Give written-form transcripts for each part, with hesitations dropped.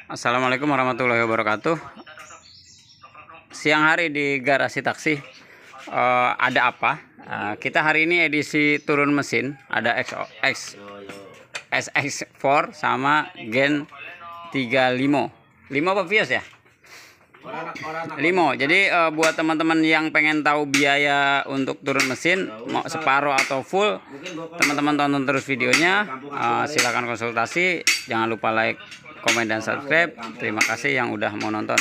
Assalamualaikum warahmatullahi wabarakatuh. Siang hari di garasi taksi, ada apa? Kita hari ini edisi turun mesin, ada SX4 sama Gen 35. 5 apa Vios ya? 5. Jadi buat teman-teman yang pengen tahu biaya untuk turun mesin, mau separuh atau full, teman-teman tonton terus videonya. Silakan konsultasi. Jangan lupa like, komen, dan subscribe. Terima kasih yang udah mau nonton.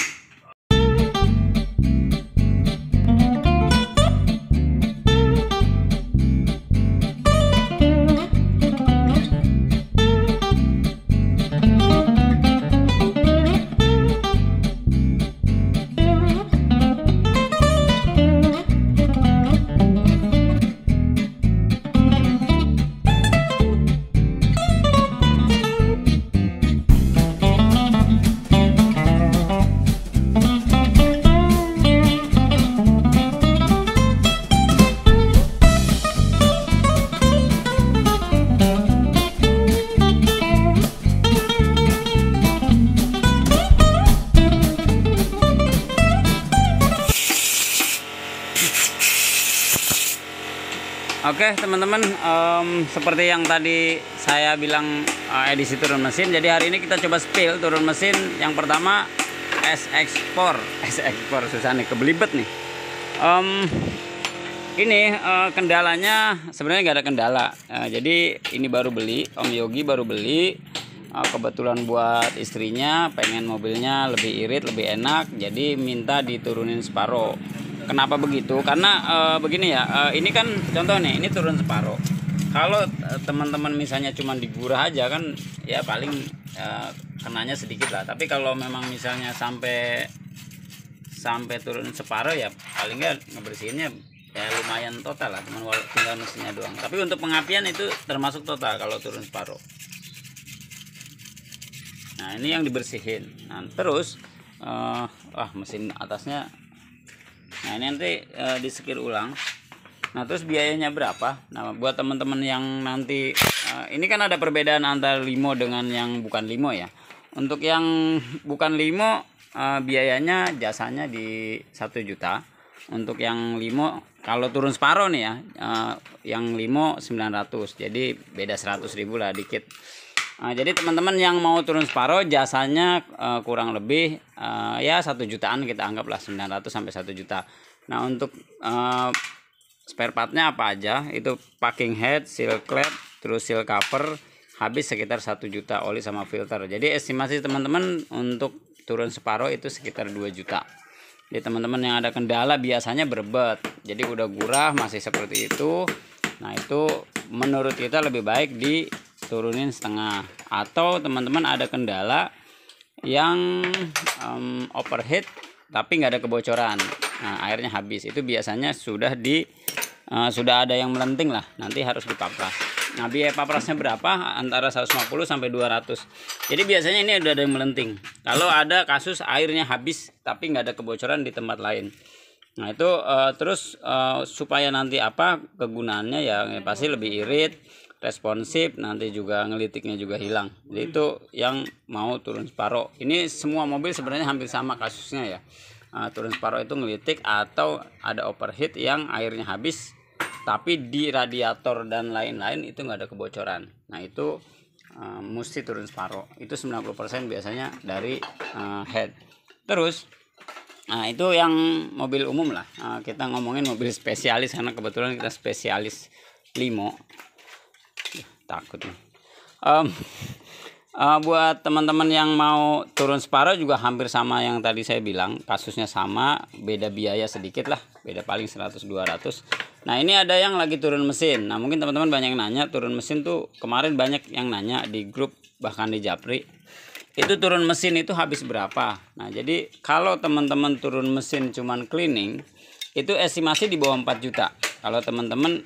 Oke teman-teman, seperti yang tadi saya bilang edisi turun mesin. Jadi hari ini kita coba spill turun mesin. Yang pertama SX4 susah nih, kebelibet nih. Ini kendalanya sebenarnya nggak ada kendala. Jadi ini baru beli, Om Yogi baru beli. Kebetulan buat istrinya pengen mobilnya lebih irit, lebih enak, jadi minta diturunin separuh. Kenapa begitu? Karena begini ya, ini kan contoh nih, ini turun separuh. Kalau teman-teman misalnya cuma digurah aja kan, ya paling kenanya sedikit lah. Tapi kalau memang misalnya sampai turun separuh, ya paling nggak ngebersihinnya ya lumayan total lah, cuma tinggal mesinnya doang. Tapi untuk pengapian itu termasuk total kalau turun separuh. Nah ini yang dibersihin. Nah terus mesin atasnya. Nah ini nanti disekir ulang. Nah terus biayanya berapa? Nah buat teman-teman yang nanti ini kan ada perbedaan antara limo dengan yang bukan limo ya. Untuk yang bukan limo biayanya jasanya di 1 juta. Untuk yang limo kalau turun separuh nih ya, yang limo 900. Jadi beda 100.000 lah dikit. Jadi teman-teman yang mau turun separuh jasanya kurang lebih ya 1 jutaan, kita anggaplah 900 sampai 1 juta. Nah untuk spare partnya apa aja, itu packing head, seal clamp, terus seal cover, habis sekitar 1 juta, oli sama filter. Jadi estimasi teman-teman untuk turun separuh itu sekitar 2 juta. Jadi teman-teman yang ada kendala biasanya berbet, jadi udah gurah masih seperti itu. Nah itu menurut kita lebih baik diturunin setengah. Atau teman-teman ada kendala yang overheat tapi nggak ada kebocoran, nah, airnya habis, itu biasanya sudah ada yang melenting lah, nanti harus dipapras. Nah biaya paprasnya berapa? Antara 150 sampai 200. Jadi biasanya ini udah ada yang melenting. Kalau ada kasus airnya habis tapi nggak ada kebocoran di tempat lain. Nah itu terus supaya nanti apa kegunaannya ya pasti lebih irit, responsif, nanti juga ngelitiknya juga hilang. Jadi itu yang mau turun separuh. Ini semua mobil sebenarnya hampir sama kasusnya ya. Turun separuh itu ngelitik atau ada overheat yang airnya habis tapi di radiator dan lain-lain itu nggak ada kebocoran. Nah itu mesti turun separuh. Itu 90% biasanya dari head. Terus nah itu yang mobil umum lah. Kita ngomongin mobil spesialis karena kebetulan kita spesialis limo. Takut nih. Buat teman-teman yang mau turun separuh juga hampir sama yang tadi saya bilang, kasusnya sama, beda biaya sedikit lah, beda paling 100-200. Nah ini ada yang lagi turun mesin. Nah mungkin teman-teman banyak yang nanya turun mesin tuh, kemarin banyak yang nanya di grup bahkan di Japri, itu turun mesin itu habis berapa. Nah jadi kalau teman-teman turun mesin cuman cleaning itu estimasi di bawah 4 juta kalau teman-teman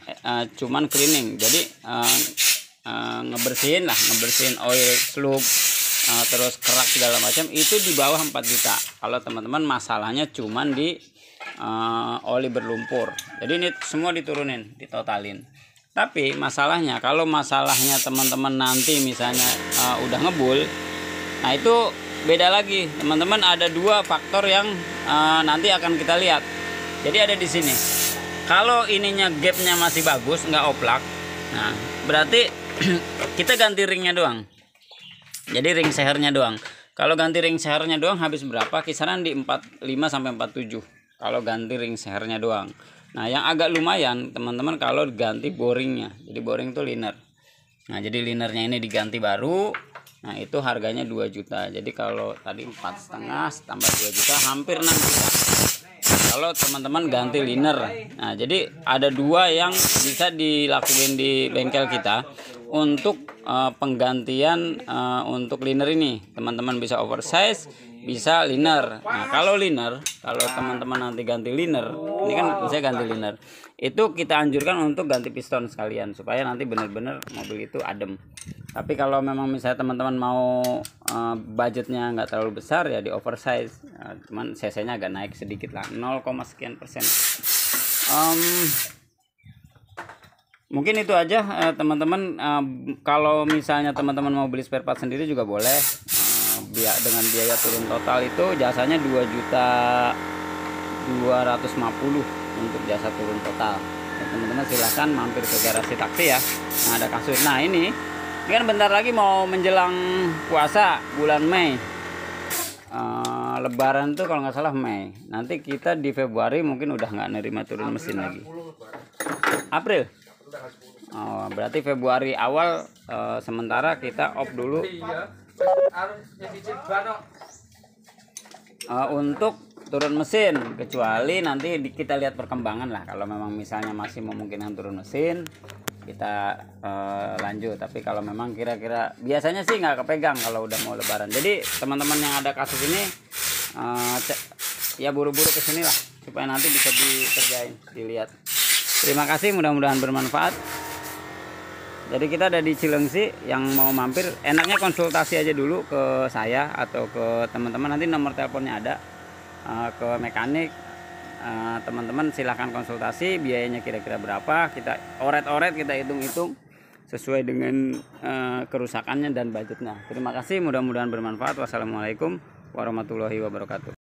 cuman cleaning. Jadi ngebersihin oil slug, terus kerak segala macam, itu di bawah 4 juta kalau teman-teman masalahnya cuman di oli berlumpur. Jadi ini semua diturunin, ditotalin. Tapi masalahnya kalau masalahnya teman-teman nanti misalnya udah ngebul, nah itu beda lagi teman-teman, ada dua faktor yang nanti akan kita lihat. Jadi ada di sini, kalau ininya gapnya masih bagus, nggak oplak, nah berarti kita ganti ringnya doang. Jadi ring sehernya doang. Kalau ganti ring sehernya doang habis berapa? Kisaran di 45 sampai 47 kalau ganti ring sehernya doang. Nah yang agak lumayan teman-teman kalau ganti boringnya. Jadi boring tuh liner. Nah jadi linernya ini diganti baru. Nah itu harganya 2 juta. Jadi kalau tadi 4,5 tambah 2 juta hampir 6 juta kalau teman-teman ganti liner. Nah jadi ada dua yang bisa dilakuin di bengkel kita untuk penggantian untuk liner ini. Teman-teman bisa oversize, bisa liner. Nah kalau liner, kalau teman-teman nanti ganti liner, ini kan saya ganti liner, itu kita anjurkan untuk ganti piston sekalian supaya nanti benar-benar mobil itu adem. Tapi kalau memang misalnya teman-teman mau budgetnya nggak terlalu besar ya di oversize, cuman cc-nya agak naik sedikit lah, 0, sekian persen. Mungkin itu aja teman-teman. Kalau misalnya teman-teman mau beli spare part sendiri juga boleh. Dengan biaya turun total itu jasanya 2.250.000 untuk jasa turun total. Teman-teman silahkan mampir ke garasi taksi ya. Nah ada kasur. Nah ini kan bentar lagi mau menjelang puasa bulan Mei. Lebaran tuh kalau nggak salah Mei. Nanti kita di Februari mungkin udah nggak nerima turun mesin lagi. April. Oh, berarti Februari awal sementara kita off dulu untuk turun mesin, kecuali nanti kita lihat perkembangan lah. Kalau memang misalnya masih memungkinkan turun mesin, kita lanjut. Tapi kalau memang kira-kira biasanya sih nggak kepegang kalau udah mau lebaran. Jadi teman-teman yang ada kasus ini ya buru-buru kesini lah supaya nanti bisa dikerjain, dilihat. Terima kasih, mudah-mudahan bermanfaat. Jadi kita ada di Cilengsi, yang mau mampir enaknya konsultasi aja dulu ke saya atau ke teman-teman, nanti nomor teleponnya ada, ke mekanik. Teman-teman silahkan konsultasi, biayanya kira-kira berapa, kita oret-oret, kita hitung-hitung sesuai dengan kerusakannya dan budgetnya. Terima kasih, mudah-mudahan bermanfaat. Wassalamualaikum warahmatullahi wabarakatuh.